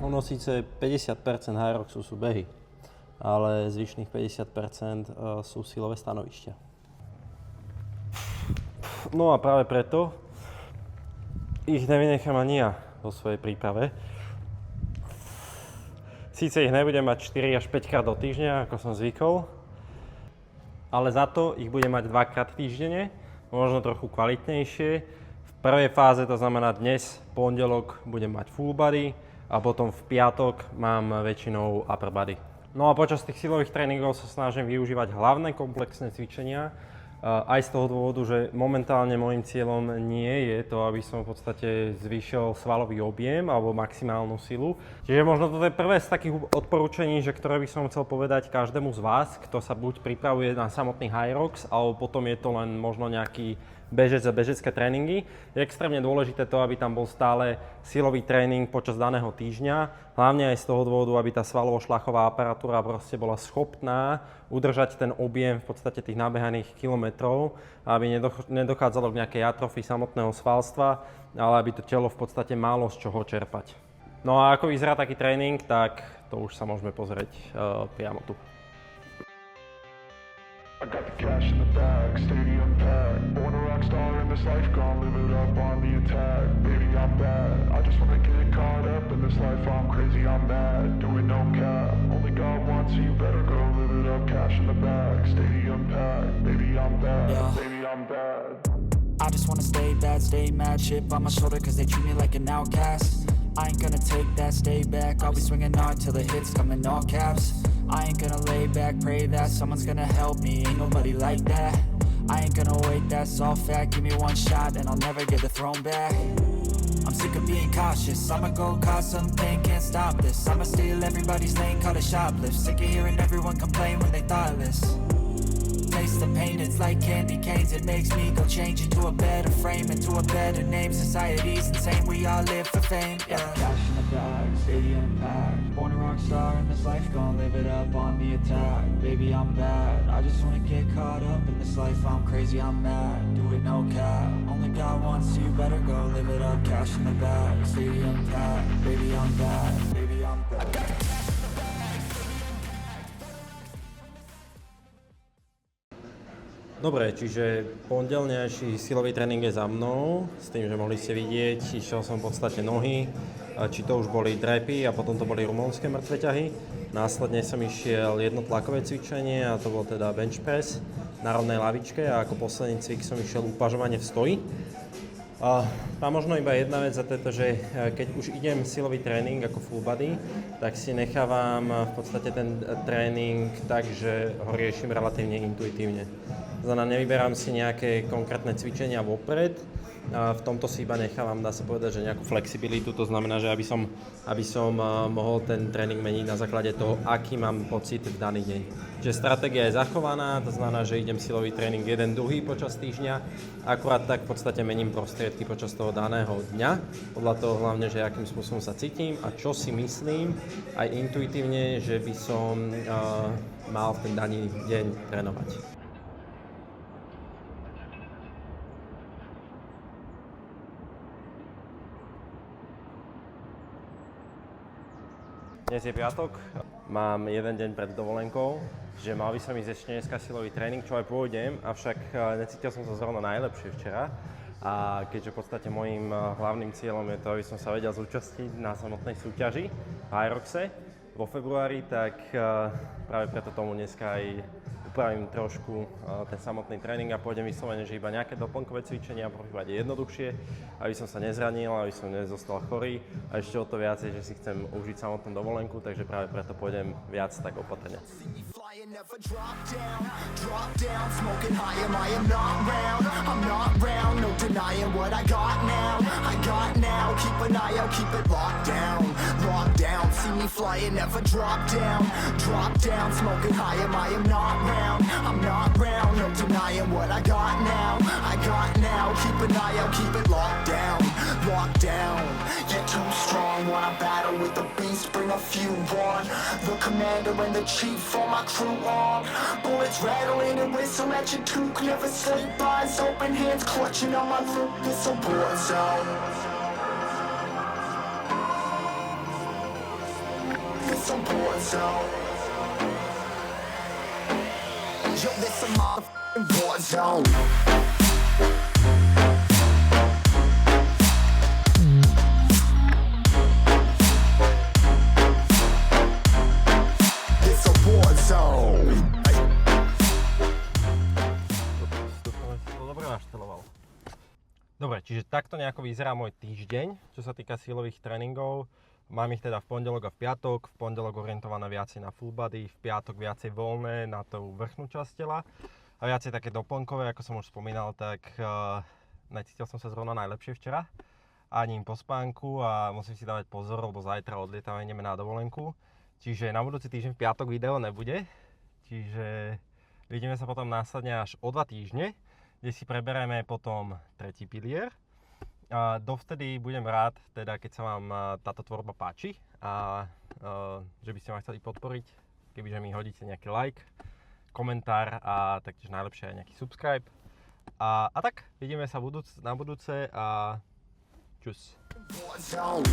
Ono síce 50% Hyroxu sú behy, ale zvyšných 50% sú silové stanovišťa. No a práve preto ich nevynechám ani ja vo svojej príprave. Síce ich nebudem mať 4 až 5 krát do týždňa, ako som zvykol, ale za to ich budem mať 2 krát týždenne, možno trochu kvalitnejšie. V prvej fáze, to znamená dnes, pondelok, budem mať full body a potom v piatok mám väčšinou upper body. No a počas tých silových tréningov sa snažím využívať hlavné komplexné cvičenia, aj z toho dôvodu, že momentálne môjim cieľom nie je to, aby som v podstate zvýšil svalový objem alebo maximálnu silu. Čiže možno toto je prvé z takých odporúčení, ktoré by som chcel povedať každému z vás, kto sa buď pripravuje na samotný Hyrox, alebo potom je to len možno nejaký bežec a bežecké tréningy. Je extrémne dôležité to, aby tam bol stále silový tréning počas daného týždňa, hlavne aj z toho dôvodu, aby tá svalovo-šľachová aparatúra proste bola schopná udržať ten objem v podstate tých nabehaných kilometrov, aby nedochádzalo k nejakej atrofii samotného svalstva, ale aby to telo v podstate malo z čoho čerpať. No a ako vyzerá taký tréning, tak to už sa môžeme pozrieť priamo tu. I got the cash in the bag, stadium packed. Born a rock star in this life, gonna live it up on the attack. Baby, I'm bad. I just wanna get caught up in this life. I'm crazy, I'm mad. Doing no cap. Only God wants you, better go live it up. Cash in the bag, stadium packed. Baby, I'm bad. Yeah. Baby, I'm bad. I just wanna stay bad, stay mad. Chip on my shoulder, cause they treat me like an outcast. I ain't gonna take that, stay back. I'll be swinging hard till the hits come in all caps. I ain't gonna lay back, pray that someone's gonna help me. Ain't nobody like that. I ain't gonna wait, that's all fact. Give me one shot and I'll never get the throne back. I'm sick of being cautious. I'ma go cause some pain, can't stop this. I'ma steal everybody's lane, call it shoplift. Sick of hearing everyone complain when they thoughtless. Taste the pain, it's like candy canes. It makes me go change into a better frame, into a better name. Society's insane, we all live for fame. Yeah. Cash in the bag, stadium packed. Born a rock star in this life, gonna live it up on the attack. Baby, I'm bad. I just wanna get caught up in this life. I'm crazy, I'm mad. Do it no cap. Only God wants you, better go live it up. Cash in the bag, stadium packed. Baby, I'm bad. Baby, I'm bad. Dobre, čiže pondelňajší silový tréning je za mnou, s tým, že mohli ste vidieť, išiel som v podstate nohy, či to už boli drepy a potom to boli rumunské mŕtve ťahy. Následne som išiel jedno tlakové cvičenie a to bol teda bench press na rovnej lavičke a ako posledný cvik som išiel upažovanie v stoji. A možno iba jedna vec, a to je to, že keď už idem silový tréning ako full body, tak si nechávam v podstate ten tréning tak, že ho riešim relatívne intuitívne. Znamená, nevyberám si nejaké konkrétne cvičenia vopred, a v tomto si iba nechávam, dá sa povedať, že nejakú flexibilitu, to znamená, že aby som mohol ten tréning meniť na základe toho, aký mám pocit v daný deň. Čiže stratégia je zachovaná, to znamená, že idem silový tréning jeden, druhý počas týždňa, akurát tak v podstate mením prostriedky počas toho daného dňa, podľa toho hlavne, že akým spôsobom sa cítim a čo si myslím, aj intuitívne, že by som mal v ten daný deň trénovať. Dnes je piatok, mám jeden deň pred dovolenkou, že mal by som ísť ešte dneska silový tréning, čo aj pôjdem, avšak necítil som sa zrovna najlepšie včera. A keďže v podstate môjim hlavným cieľom je to, aby som sa vedel zúčastniť na samotnej súťaži v Hyroxe vo februári, tak práve preto tomu dneska aj upravím trošku ten samotný tréning a pôjdem vyslovene, že iba nejaké doplnkové cvičenia, v prípade jednoduchšie, aby som sa nezranil, aby som nezostal chorý a ešte o to viacej, že si chcem užiť samotnú dovolenku, takže práve preto pôjdem viac tak opatrne. Never drop down, smoking high, I am not round, I'm not round, no denying what I got now, keep an eye out, keep it locked down, see me flying, never drop down, smoking high, I am not round, I'm not round, no denying what I got now, keep an eye out, keep it locked down, get too strong, wanna battle with the beast, bring a few on, the commander and the chief for my crew on, bullets rattling and whistle at your toque, never sleep, eyes open, hands clutching on my loop, this a war zone. war zone. Yo, this a motherfucking war zone. It's a war zone. Dúfam, že si to dobre našteloval. Dobre, čiže takto nejako vyzerá môj týždeň, čo sa týka silových tréningov. Mám ich teda v pondelok a v piatok. V pondelok orientované viacej na full body, v piatok viacej voľné na tú vrchnú časť tela a viacej také doplnkové, ako som už spomínal, tak necítil som sa zrovna najlepšie včera. Ani po spánku a musím si dávať pozor, lebo zajtra odlietame, ideme na dovolenku. Čiže na budúci týždeň v piatok video nebude. Čiže vidíme sa potom následne až o 2 týždne, kde si preberieme potom tretí pilier. A dovtedy budem rád, teda keď sa vám táto tvorba páči a že by ste ma chceli podporiť, kebyže mi hodíte nejaký like, komentár a taktiež najlepšie aj nejaký subscribe. A tak, vidíme sa na budúce a čus. War zone.